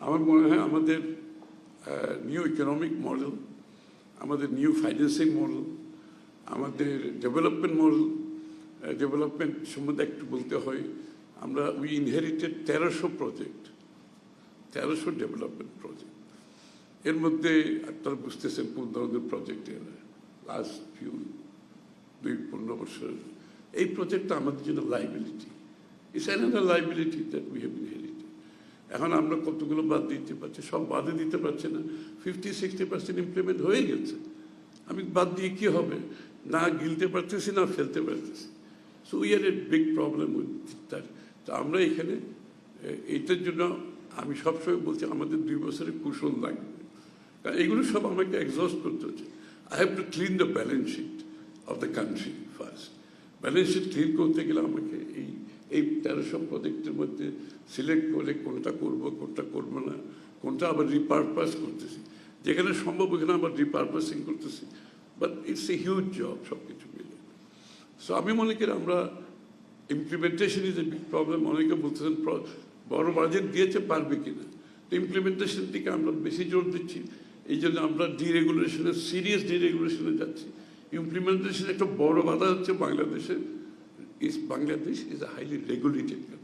আমার মনে হয় আমাদের নিউ ইকোনমিক মডেল, আমাদের নিউ ফাইন্যান্সিং মডেল, আমাদের ডেভেলপমেন্ট মডেল, ডেভেলপমেন্ট সম্বন্ধে একটু বলতে হয়। আমরা we inherited 1300 project, 1300 development project. এর মধ্যে আপনারা বুঝতেছেন কোন ধরনের প্রজেক্টের লাস্ট 2-15 বছর এই প্রজেক্টটা আমাদের জন্য liability. It's another liability that we have inherited. এখন আমরা কতগুলো বাদ দিতে পারছি, সব বাদে দিতে পারছি না। 50-60% ইমপ্লিমেন্ট হয়ে গেছে। আমি বাদ দিয়ে কী হবে, না গিলতে পারতেছি না ফেলতে পারতেছি। So we are a big problem with that. তো আমরা এখানে এইটার জন্য আমি সবসময় বলছি আমাদের 2 বছরের কুশল লাগবে, কারণ এগুলো সব আমাকে এক্সস্ট করতে হচ্ছে। I have to clean the balance sheet of the country first. Balance sheet clean করতে গেলে আমাকে এই 1300 প্রজেক্টের মধ্যে সিলেক্ট করে কোনটা করব, কোনটা করবো না, কোনটা আবার রিপারপাস করতেছি, যেখানে সম্ভব ওখানে আবার রিপারপাসিং করতেছি। But it's a huge job সব কিছু মিলে। সো আমি মনে করি আমরা implementation is a big problem. অনেকে বলতেছেন বড় বাজেট দিয়েছে পারবে কিনা, তো ইমপ্লিমেন্টেশন দিকে আমরা বেশি জোর দিচ্ছি। এই জন্য আমরা ডিরেগুলেশনে, সিরিয়াস ডিরেগুলেশনে যাচ্ছি। ইমপ্লিমেন্টেশন একটা বড় বাধা হচ্ছে বাংলাদেশে। Bangladesh is a highly regulated country.